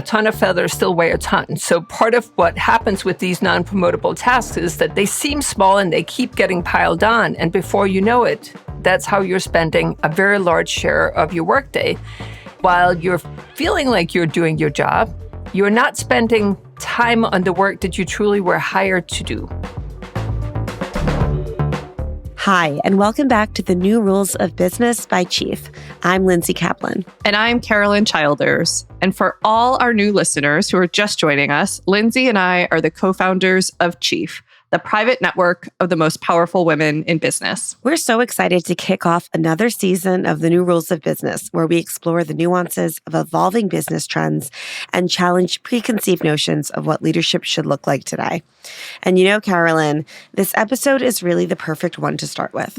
ton of feathers still weigh a ton. So part of what happens with these non-promotable tasks is that they seem small and they keep getting piled on. And before you know it, that's how you're spending a very large share of your workday. While you're feeling like you're doing your job, you're not spending time on the work that you truly were hired to do. Hi, and welcome back to the New Rules of Business by Chief. I'm Lindsay Kaplan. And I'm Carolyn Childers. And for all our new listeners who are just joining us, Lindsay and I are the co-founders of Chief, the private network of the most powerful women in business. We're so excited to kick off another season of the New Rules of Business, where we explore the nuances of evolving business trends and challenge preconceived notions of what leadership should look like today. And you know, Carolyn, this episode is really the perfect one to start with.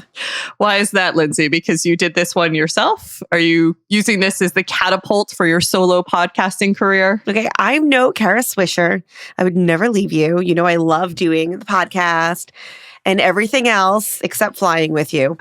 Why is that, Lindsay? Because you did this one yourself? Are you using this as the catapult for your solo podcasting career? Okay, I'm no Kara Swisher. I would never leave you. You know, I love doing the podcast and everything else except flying with you.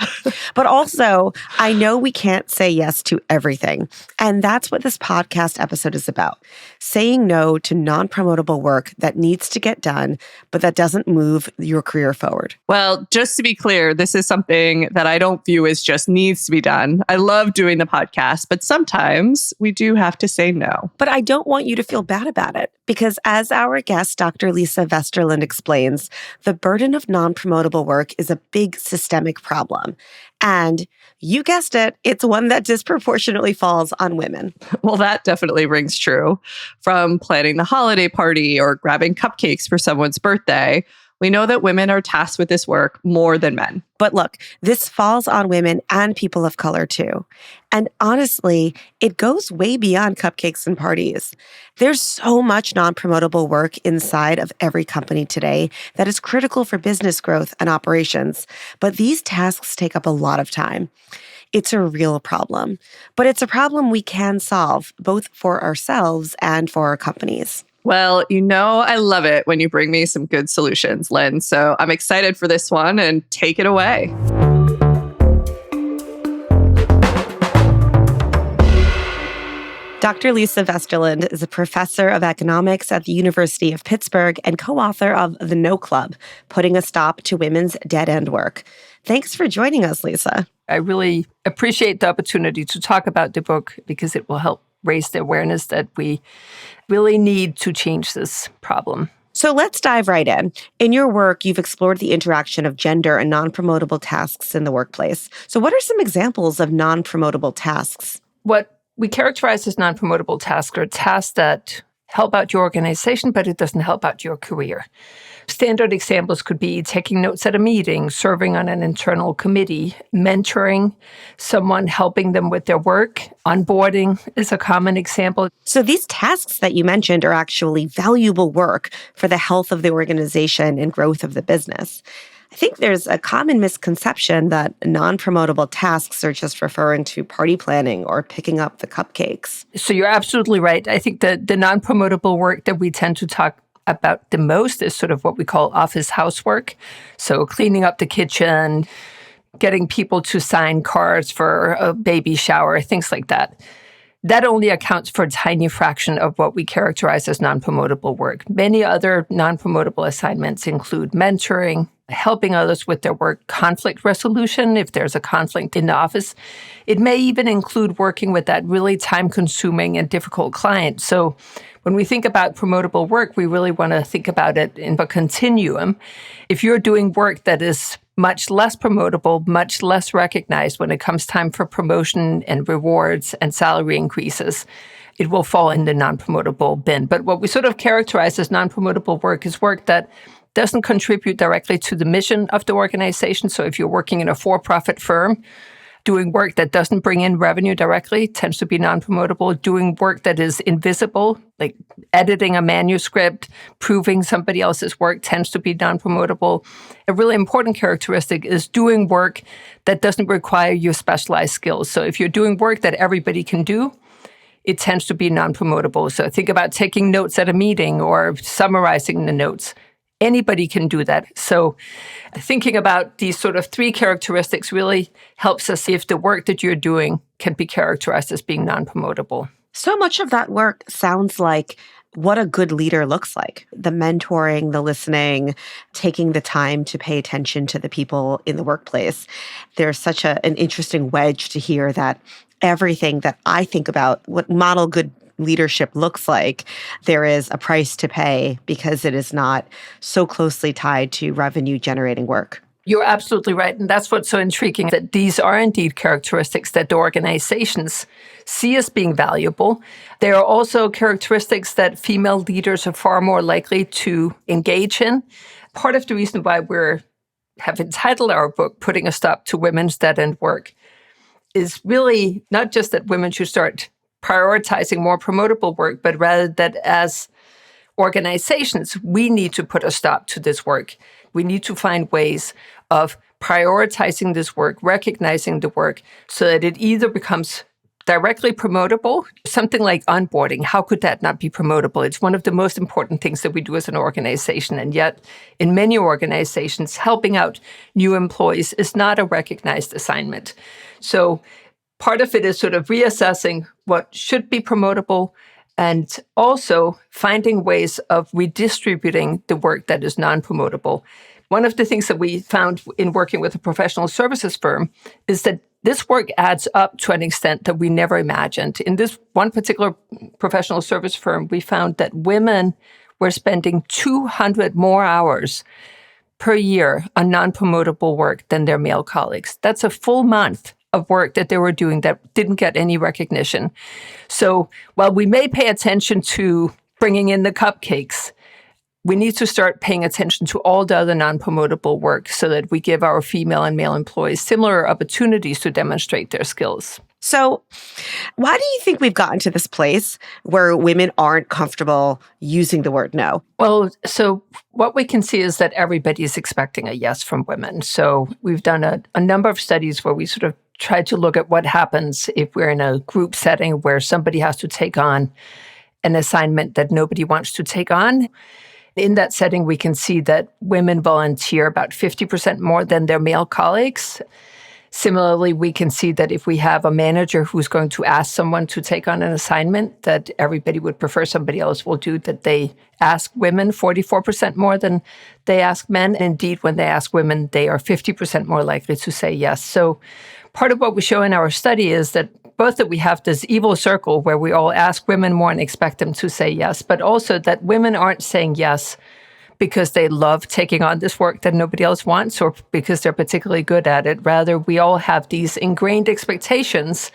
But also, I know we can't say yes to everything. And that's what this podcast episode is about. Saying no to non-promotable work that needs to get done, but that doesn't move your career forward. Well, just to be clear, this is something that I don't view as just needs to be done. I love doing the podcast, but sometimes we do have to say no. But I don't want you to feel bad about it, because as our guest, Dr. Lise Vesterlund, explains, the burden of non-promotable work is a big systemic problem. And you guessed it, it's one that disproportionately falls on women. Well, that definitely rings true. From planning the holiday party or grabbing cupcakes for someone's birthday, we know that women are tasked with this work more than men. But look, this falls on women and people of color too. And honestly, it goes way beyond cupcakes and parties. There's so much non-promotable work inside of every company today that is critical for business growth and operations. But these tasks take up a lot of time. It's a real problem. But it's a problem we can solve, both for ourselves and for our companies. Well, you know, I love it when you bring me some good solutions, Lynn. So I'm excited for this one, and take it away. Dr. Lise Vesterlund is a professor of economics at the University of Pittsburgh and co-author of The No Club, Putting a Stop to Women's Dead-End Work. Thanks for joining us, Lisa. I really appreciate the opportunity to talk about the book because it will help raise the awareness that we really need to change this problem. So let's dive right in. In your work, you've explored the interaction of gender and non-promotable tasks in the workplace. So what are some examples of non-promotable tasks? What we characterize as non-promotable tasks are tasks that help out your organization, but it doesn't help out your career. Standard examples could be taking notes at a meeting, serving on an internal committee, mentoring someone, helping them with their work. Onboarding is a common example. So these tasks that you mentioned are actually valuable work for the health of the organization and growth of the business. I think there's a common misconception that non-promotable tasks are just referring to party planning or picking up the cupcakes. So you're absolutely right. I think that the non-promotable work that we tend to talk about the most is sort of what we call office housework. So cleaning up the kitchen, getting people to sign cards for a baby shower, things like that. That only accounts for a tiny fraction of what we characterize as non-promotable work. Many other non-promotable assignments include mentoring, helping others with their work, conflict resolution, if there's a conflict in the office. It may even include working with that really time-consuming and difficult client. So when we think about promotable work, we really want to think about it in a continuum. If you're doing work that is much less promotable, much less recognized when it comes time for promotion and rewards and salary increases, it will fall in the non-promotable bin. But what we sort of characterize as non-promotable work is work that doesn't contribute directly to the mission of the organization. So if you're working in a for-profit firm, doing work that doesn't bring in revenue directly tends to be non-promotable. Doing work that is invisible, like editing a manuscript, proving somebody else's work, tends to be non-promotable. A really important characteristic is doing work that doesn't require your specialized skills. So if you're doing work that everybody can do, it tends to be non-promotable. So think about taking notes at a meeting or summarizing the notes. Anybody can do that. So thinking about these sort of three characteristics really helps us see if the work that you're doing can be characterized as being non-promotable. So much of that work sounds like what a good leader looks like. The mentoring, the listening, taking the time to pay attention to the people in the workplace. There's such an interesting wedge to hear that everything that I think about what model good leadership looks like, there is a price to pay because it is not so closely tied to revenue generating work. You're absolutely right. And that's what's so intriguing, that these are indeed characteristics that the organizations see as being valuable. There are also characteristics that female leaders are far more likely to engage in. Part of the reason why we have entitled our book, Putting a Stop to Women's Dead-End Work, is really not just that women should start prioritizing more promotable work, but rather that as organizations, we need to put a stop to this work. We need to find ways of prioritizing this work, recognizing the work, so that it either becomes directly promotable, something like onboarding. How could that not be promotable? It's one of the most important things that we do as an organization. And yet, in many organizations, helping out new employees is not a recognized assignment. So part of it is sort of reassessing what should be promotable, and also finding ways of redistributing the work that is non-promotable. One of the things that we found in working with a professional services firm is that this work adds up to an extent that we never imagined. In this one particular professional service firm, we found that women were spending 200 more hours per year on non-promotable work than their male colleagues. That's a full month of work that they were doing that didn't get any recognition. So while we may pay attention to bringing in the cupcakes, we need to start paying attention to all the other non-promotable work so that we give our female and male employees similar opportunities to demonstrate their skills. So why do you think we've gotten to this place where women aren't comfortable using the word no? Well, so what we can see is that everybody is expecting a yes from women. So we've done a number of studies where we sort of try to look at what happens if we're in a group setting where somebody has to take on an assignment that nobody wants to take on. In that setting, we can see that women volunteer about 50% more than their male colleagues. Similarly, we can see that if we have a manager who's going to ask someone to take on an assignment that everybody would prefer somebody else will do, that they ask women 44% more than they ask men. Indeed, when they ask women, they are 50% more likely to say yes. So part of what we show in our study is that both that we have this evil circle where we all ask women more and expect them to say yes, but also that women aren't saying yes because they love taking on this work that nobody else wants or because they're particularly good at it. Rather, we all have these ingrained expectations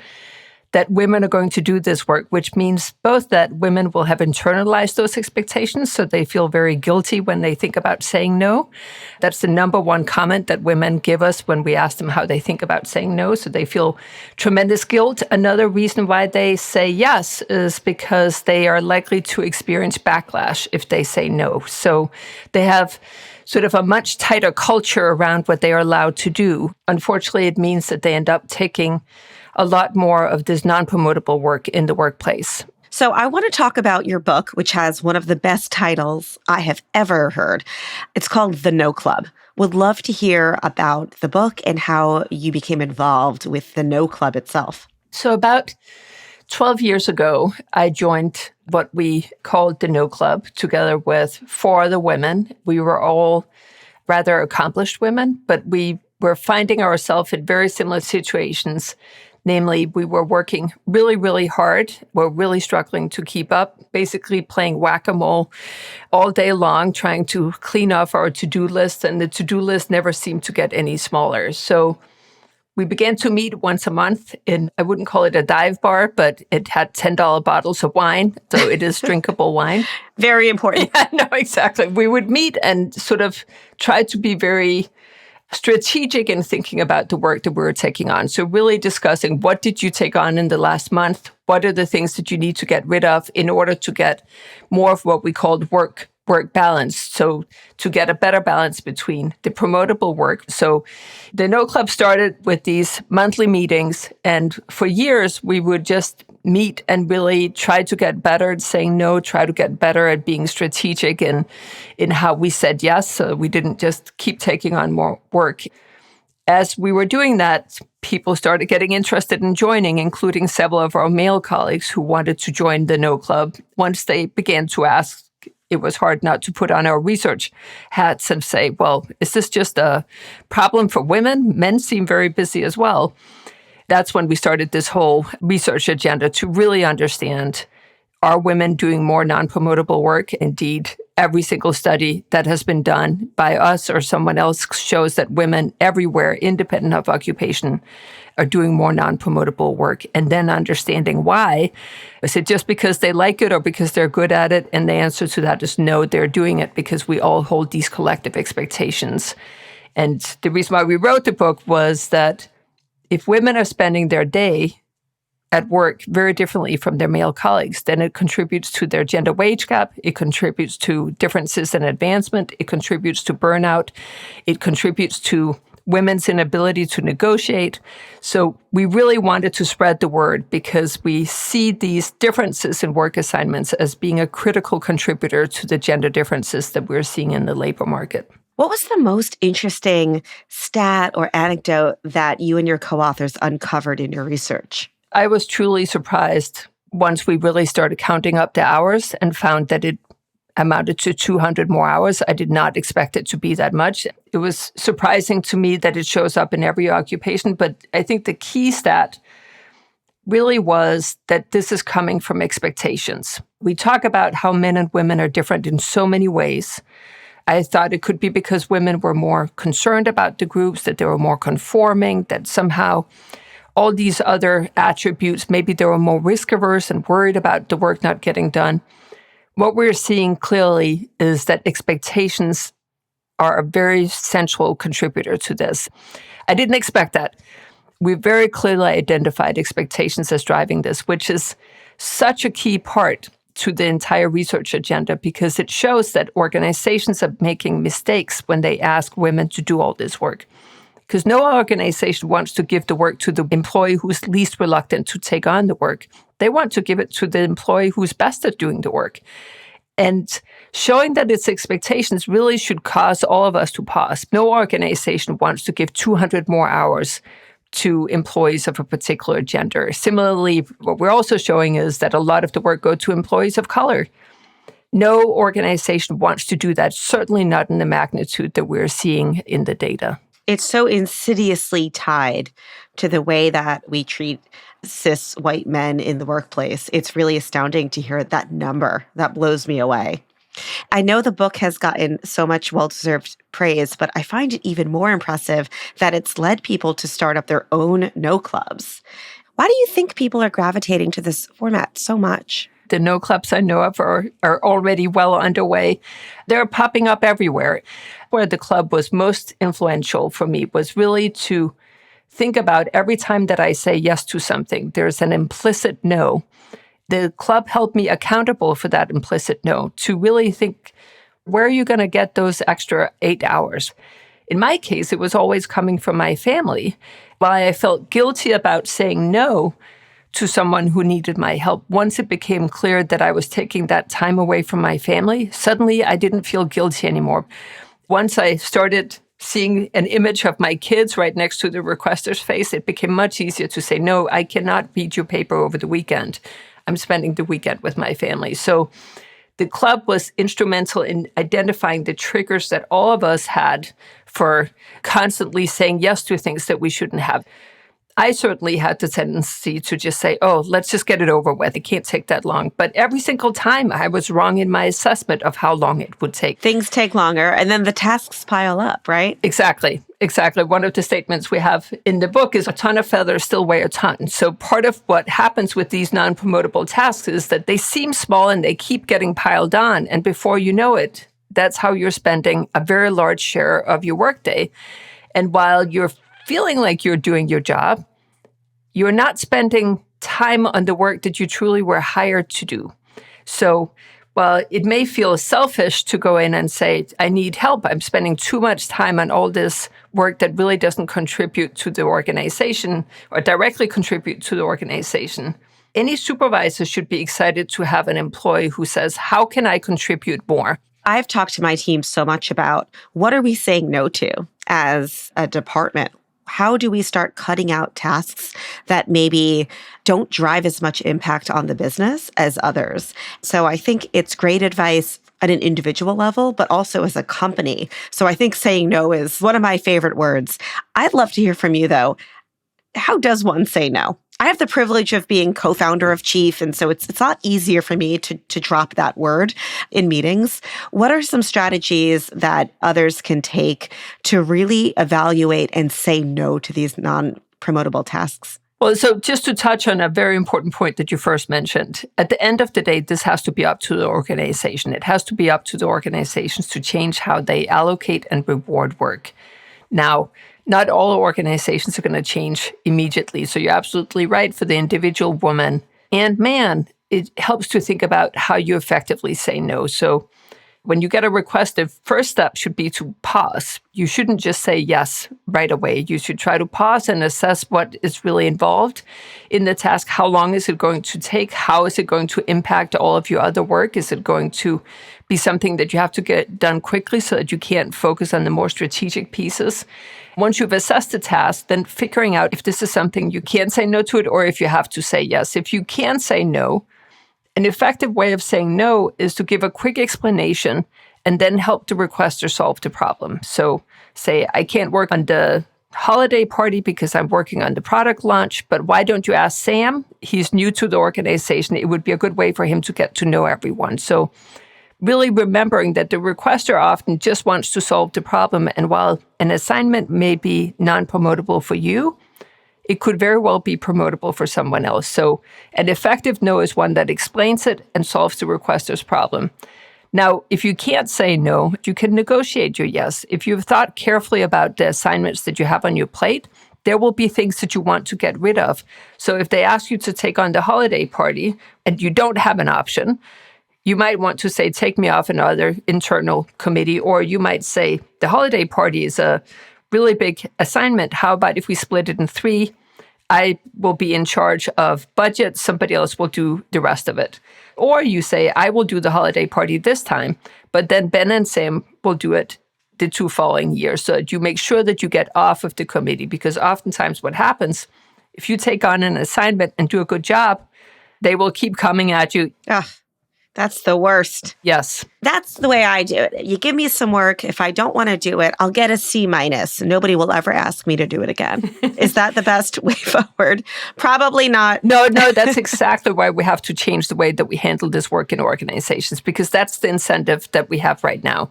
that women are going to do this work, which means both that women will have internalized those expectations, so they feel very guilty when they think about saying no. That's the number one comment that women give us when we ask them how they think about saying no, so they feel tremendous guilt. Another reason why they say yes is because they are likely to experience backlash if they say no. So they have sort of a much tighter culture around what they are allowed to do. Unfortunately, it means that they end up taking a lot more of this non-promotable work in the workplace. So I want to talk about your book, which has one of the best titles I have ever heard. It's called The No Club. Would love to hear about the book and how you became involved with the No Club itself. So about 12 years ago, I joined what we called the No Club together with 4 other women. We were all rather accomplished women, but we were finding ourselves in very similar situations. Namely, we were working really, really hard. We're really struggling to keep up, basically playing whack-a-mole all day long, trying to clean off our to-do list, and the to-do list never seemed to get any smaller. So we began to meet once a month in, I wouldn't call it a dive bar, but it had $10 bottles of wine, so it is drinkable wine. Very important. Yeah, no, exactly. We would meet and sort of try to be very strategic in thinking about the work that we were taking on. So really discussing, what did you take on in the last month? What are the things that you need to get rid of in order to get more of what we called work balance? So to get a better balance between the promotable work. So the No Club started with these monthly meetings, and for years we would just meet and really try to get better at saying no, try to get better at being strategic in how we said yes, so we didn't just keep taking on more work. As we were doing that, people started getting interested in joining, including several of our male colleagues who wanted to join the No Club. Once they began to ask, it was hard not to put on our research hats and say, well, is this just a problem for women? Men seem very busy as well. That's when we started this whole research agenda to really understand, are women doing more non-promotable work? Indeed, every single study that has been done by us or someone else shows that women everywhere, independent of occupation, are doing more non-promotable work. And then understanding why. Is it just because they like it or because they're good at it? And the answer to that is no, they're doing it because we all hold these collective expectations. And the reason why we wrote the book was that if women are spending their day at work very differently from their male colleagues, then it contributes to their gender wage gap, it contributes to differences in advancement, it contributes to burnout, it contributes to women's inability to negotiate. So we really wanted to spread the word because we see these differences in work assignments as being a critical contributor to the gender differences that we're seeing in the labor market. What was the most interesting stat or anecdote that you and your co-authors uncovered in your research? I was truly surprised once we really started counting up the hours and found that it amounted to 200 more hours. I did not expect it to be that much. It was surprising to me that it shows up in every occupation, but I think the key stat really was that this is coming from expectations. We talk about how men and women are different in so many ways. I thought it could be because women were more concerned about the groups, that they were more conforming, that somehow all these other attributes, maybe they were more risk averse and worried about the work not getting done. What we're seeing clearly is that expectations are a very central contributor to this. I didn't expect that. We very clearly identified expectations as driving this, which is such a key part to the entire research agenda because it shows that organizations are making mistakes when they ask women to do all this work. Because no organization wants to give the work to the employee who's least reluctant to take on the work. They want to give it to the employee who's best at doing the work. And showing that it's expectations really should cause all of us to pause. No organization wants to give 200 more hours to employees of a particular gender. Similarly, what we're also showing is that a lot of the work goes to employees of color. No organization wants to do that, certainly not in the magnitude that we're seeing in the data. It's so insidiously tied to the way that we treat cis white men in the workplace. It's really astounding to hear that number. That blows me away. I know the book has gotten so much well-deserved praise, but I find it even more impressive that it's led people to start up their own no clubs. Why do you think people are gravitating to this format so much? The no clubs I know of are already well underway. They're popping up everywhere. Where the club was most influential for me was really to think about every time that I say yes to something, there's an implicit no. The club held me accountable for that implicit no, to really think, where are you going to get those extra 8 hours? In my case, it was always coming from my family. While I felt guilty about saying no to someone who needed my help, once it became clear that I was taking that time away from my family, suddenly I didn't feel guilty anymore. Once I started seeing an image of my kids right next to the requester's face, it became much easier to say, no, I cannot read your paper over the weekend. I'm spending the weekend with my family. So the club was instrumental in identifying the triggers that all of us had for constantly saying yes to things that we shouldn't have. I certainly had the tendency to just say, oh, let's just get it over with. It can't take that long. But every single time I was wrong in my assessment of how long it would take. Things take longer and then the tasks pile up, right? Exactly. One of the statements we have in the book is a ton of feathers still weigh a ton. So part of what happens with these non-promotable tasks is that they seem small and they keep getting piled on. And before you know it, that's how you're spending a very large share of your workday. And while you're feeling like you're doing your job, you're not spending time on the work that you truly were hired to do. So while it may feel selfish to go in and say, I need help, I'm spending too much time on all this work that really doesn't contribute to the organization or directly contribute to the organization, any supervisor should be excited to have an employee who says, how can I contribute more? I've talked to my team so much about what are we saying no to as a department? How do we start cutting out tasks that maybe don't drive as much impact on the business as others? So I think it's great advice at an individual level, but also as a company. So I think saying no is one of my favorite words. I'd love to hear from you, though. How does one say no? I have the privilege of being co-founder of Chief, and so it's a lot easier for me to drop that word in meetings. What are some strategies that others can take to really evaluate and say no to these non-promotable tasks? Well, so just to touch on a very important point that you first mentioned, at the end of the day, this has to be up to the organization. It has to be up to the organizations to change how they allocate and reward work. Now, not all organizations are going to change immediately. So you're absolutely right. For the individual woman and man, it helps to think about how you effectively say no. So when you get a request, the first step should be to pause. You shouldn't just say yes right away. You should try to pause and assess what is really involved in the task. How long is it going to take? How is it going to impact all of your other work? Is it going to be something that you have to get done quickly so that you can't focus on the more strategic pieces? Once you've assessed the task, then figuring out if this is something you can say no to it or if you have to say yes. If you can say no, an effective way of saying no is to give a quick explanation and then help the requester solve the problem. So say, I can't work on the holiday party because I'm working on the product launch, but why don't you ask Sam? He's new to the organization. It would be a good way for him to get to know everyone. So really remembering that the requester often just wants to solve the problem. And while an assignment may be non-promotable for you, it could very well be promotable for someone else. So an effective no is one that explains it and solves the requester's problem. Now, if you can't say no, you can negotiate your yes. If you've thought carefully about the assignments that you have on your plate, there will be things that you want to get rid of. So if they ask you to take on the holiday party and you don't have an option, you might want to say, take me off another internal committee, or you might say, the holiday party is a really big assignment. How about if we split it in 3? I will be in charge of budget. Somebody else will do the rest of it. Or you say, I will do the holiday party this time, but then Ben and Sam will do it the 2 following years. So that you make sure that you get off of the committee, because oftentimes what happens, if you take on an assignment and do a good job, they will keep coming at you. That's the worst. Yes. That's the way I do it. You give me some work. If I don't want to do it, I'll get a C-. Nobody will ever ask me to do it again. Is that the best way forward? Probably not. No, that's exactly why we have to change the way that we handle this work in organizations, because that's the incentive that we have right now.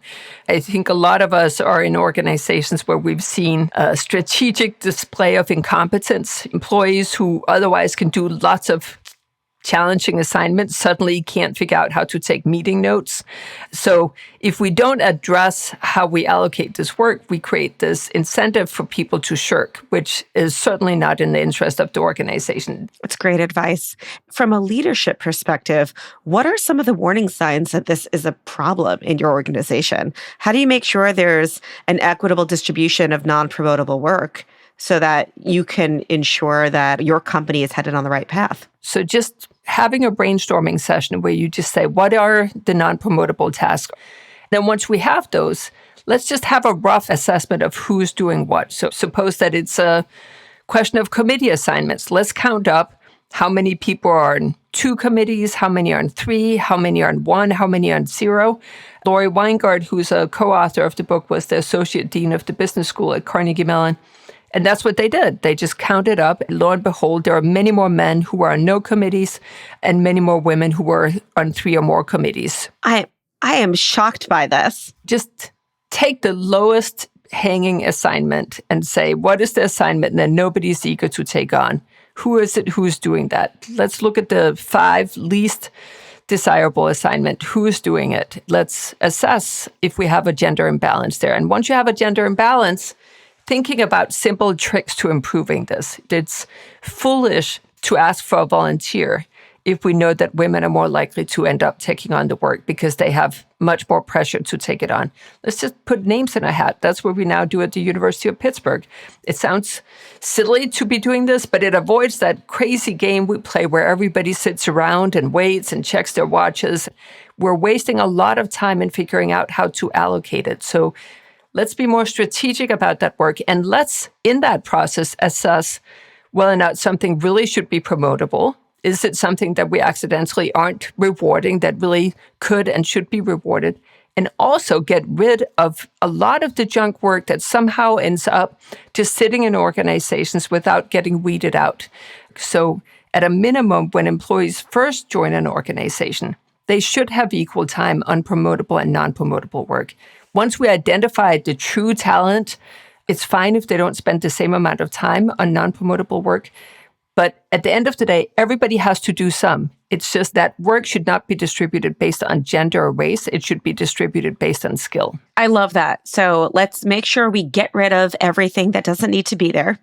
I think a lot of us are in organizations where we've seen a strategic display of incompetence. Employees who otherwise can do lots of challenging assignments suddenly can't figure out how to take meeting notes. So if we don't address how we allocate this work, we create this incentive for people to shirk, which is certainly not in the interest of the organization. It's great advice. From a leadership perspective, what are some of the warning signs that this is a problem in your organization? How do you make sure there's an equitable distribution of non-promotable work so that you can ensure that your company is headed on the right path? So just having a brainstorming session where you just say, what are the non-promotable tasks? Then once we have those, let's just have a rough assessment of who's doing what. So suppose that it's a question of committee assignments. Let's count up how many people are on 2 committees, how many are on 3, how many are on 1, how many are on 0. Lori Weingart, who's a co-author of the book, was the associate dean of the business school at Carnegie Mellon. And that's what they did. They just counted up. Lo and behold, there are many more men who are on no committees and many more women who are on 3 or more committees. I am shocked by this. Just take the lowest hanging assignment and say, what is the assignment? And then nobody's eager to take on. Who is it who's doing that? Let's look at the 5 least desirable assignment. Who is doing it? Let's assess if we have a gender imbalance there. And once you have a gender imbalance, thinking about simple tricks to improving this. It's foolish to ask for a volunteer if we know that women are more likely to end up taking on the work because they have much more pressure to take it on. Let's just put names in a hat. That's what we now do at the University of Pittsburgh. It sounds silly to be doing this, but it avoids that crazy game we play where everybody sits around and waits and checks their watches. We're wasting a lot of time in figuring out how to allocate it. So Let's be more strategic about that work. And let's, in that process, assess whether or not something really should be promotable. Is it something that we accidentally aren't rewarding that really could and should be rewarded? And also get rid of a lot of the junk work that somehow ends up just sitting in organizations without getting weeded out. So at a minimum, when employees first join an organization, they should have equal time on promotable and non-promotable work. Once we identify the true talent, it's fine if they don't spend the same amount of time on non-promotable work. But at the end of the day, everybody has to do some. It's just that work should not be distributed based on gender or race. It should be distributed based on skill. I love that. So let's make sure we get rid of everything that doesn't need to be there,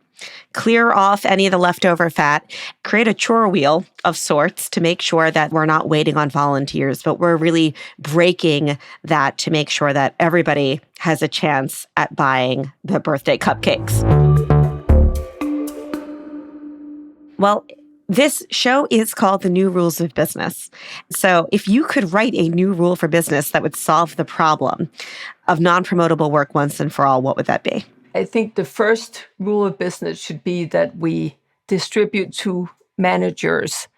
clear off any of the leftover fat, create a chore wheel of sorts to make sure that we're not waiting on volunteers, but we're really breaking that to make sure that everybody has a chance at buying the birthday cupcakes. Well, this show is called The New Rules of Business. So if you could write a new rule for business that would solve the problem of non-promotable work once and for all, what would that be? I think the first rule of business should be that we distribute to managers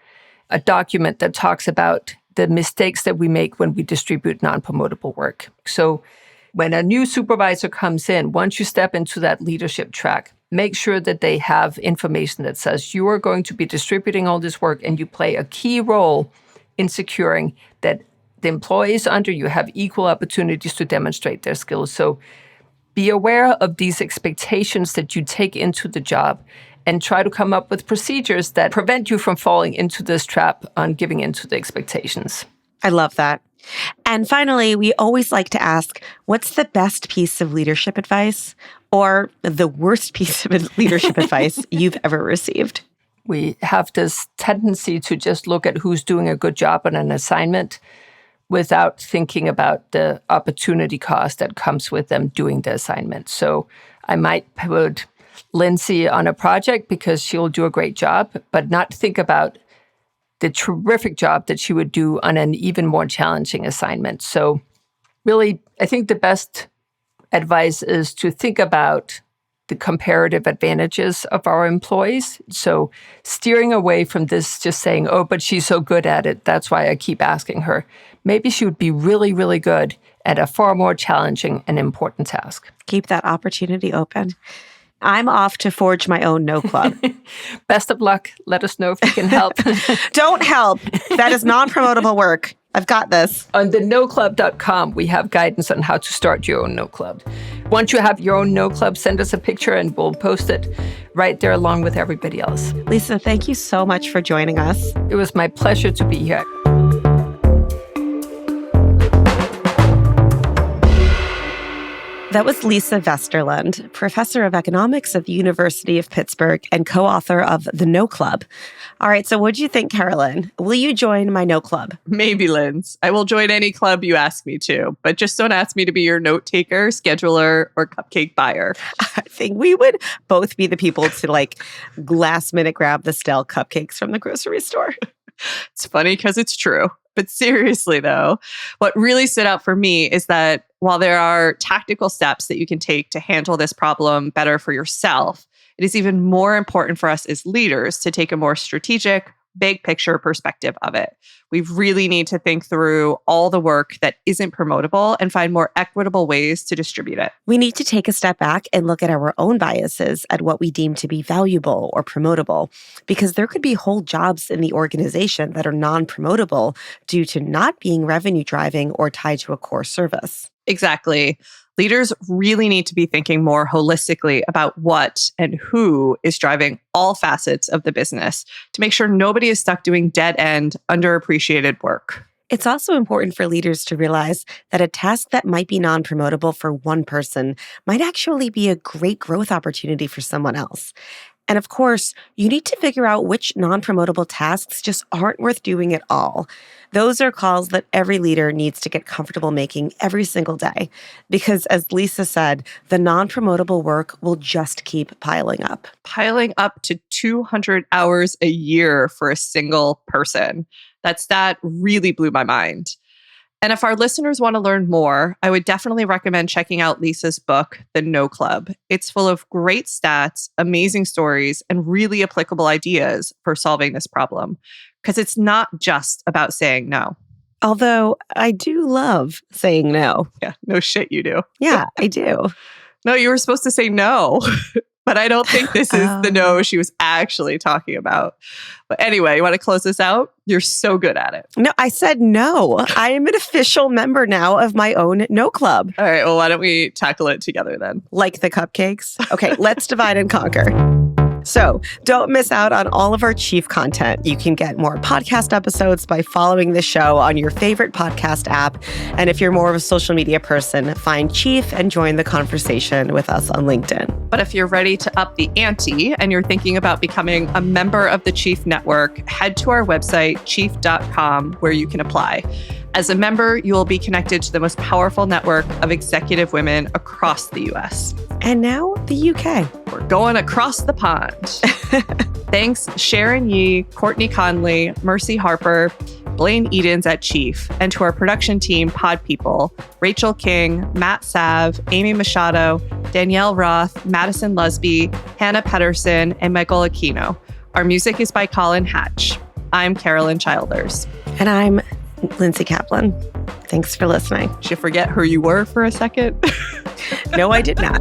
a document that talks about the mistakes that we make when we distribute non-promotable work. So when a new supervisor comes in, once you step into that leadership track, make sure that they have information that says you are going to be distributing all this work and you play a key role in securing that the employees under you have equal opportunities to demonstrate their skills. So be aware of these expectations that you take into the job and try to come up with procedures that prevent you from falling into this trap on giving into the expectations. I love that. And finally, we always like to ask, what's the best piece of leadership advice or the worst piece of leadership advice you've ever received? We have this tendency to just look at who's doing a good job on an assignment without thinking about the opportunity cost that comes with them doing the assignment. So I might put Lindsay on a project because she'll do a great job, but not think about the terrific job that she would do on an even more challenging assignment. So really, I think the best advice is to think about the comparative advantages of our employees. So steering away from this just saying, oh, but she's so good at it, that's why I keep asking her. Maybe she would be really, really good at a far more challenging and important task. Keep that opportunity open. I'm off to forge my own No Club. Best of luck. Let us know if you can help. Don't help. That is non-promotable work. I've got this. On the noclub.com, we have guidance on how to start your own No Club. Once you have your own No Club, send us a picture and we'll post it right there along with everybody else. Lisa, thank you so much for joining us. It was my pleasure to be here. That was Lise Vesterlund, professor of economics at the University of Pittsburgh and co-author of The No Club. All right, so what do you think, Carolyn? Will you join my No Club? Maybe, Linz. I will join any club you ask me to, but just don't ask me to be your note taker, scheduler, or cupcake buyer. I think we would both be the people to last minute grab the stale cupcakes from the grocery store. It's funny because it's true. But seriously, though, what really stood out for me is that while there are tactical steps that you can take to handle this problem better for yourself, it is even more important for us as leaders to take a more strategic, big picture perspective of it. We really need to think through all the work that isn't promotable and find more equitable ways to distribute it. We need to take a step back and look at our own biases at what we deem to be valuable or promotable, because there could be whole jobs in the organization that are non-promotable due to not being revenue driving or tied to a core service. Exactly. Leaders really need to be thinking more holistically about what and who is driving all facets of the business to make sure nobody is stuck doing dead-end, underappreciated work. It's also important for leaders to realize that a task that might be non-promotable for one person might actually be a great growth opportunity for someone else. And of course, you need to figure out which non-promotable tasks just aren't worth doing at all. Those are calls that every leader needs to get comfortable making every single day. Because as Lisa said, the non-promotable work will just keep piling up. Piling up to 200 hours a year for a single person. That stat really blew my mind. And if our listeners want to learn more, I would definitely recommend checking out Lisa's book, The No Club. It's full of great stats, amazing stories, and really applicable ideas for solving this problem. Because it's not just about saying no. Although I do love saying no. Yeah, no shit you do. Yeah, I do. No, you were supposed to say no. But I don't think this is the no she was actually talking about. But anyway, you want to close this out? You're so good at it. No, I said no. I am an official member now of my own no club. All right, well, why don't we tackle it together then? Like the cupcakes? Okay, let's divide and conquer. So don't miss out on all of our Chief content. You can get more podcast episodes by following the show on your favorite podcast app. And if you're more of a social media person, find Chief and join the conversation with us on LinkedIn. But if you're ready to up the ante and you're thinking about becoming a member of the Chief Network, head to our website, chief.com, where you can apply. As a member, you will be connected to the most powerful network of executive women across the U.S. And now the UK. We're going across the pond. Thanks, Sharon Yee, Courtney Conley, Mercy Harper, Blaine Edens at Chief, and to our production team, Pod People, Rachel King, Matt Sav, Amy Machado, Danielle Roth, Madison Lusby, Hannah Pedersen, and Michael Aquino. Our music is by Colin Hatch. I'm Carolyn Childers. And I'm Lindsay Kaplan. Thanks for listening. Did you forget who you were for a second? No, I did not.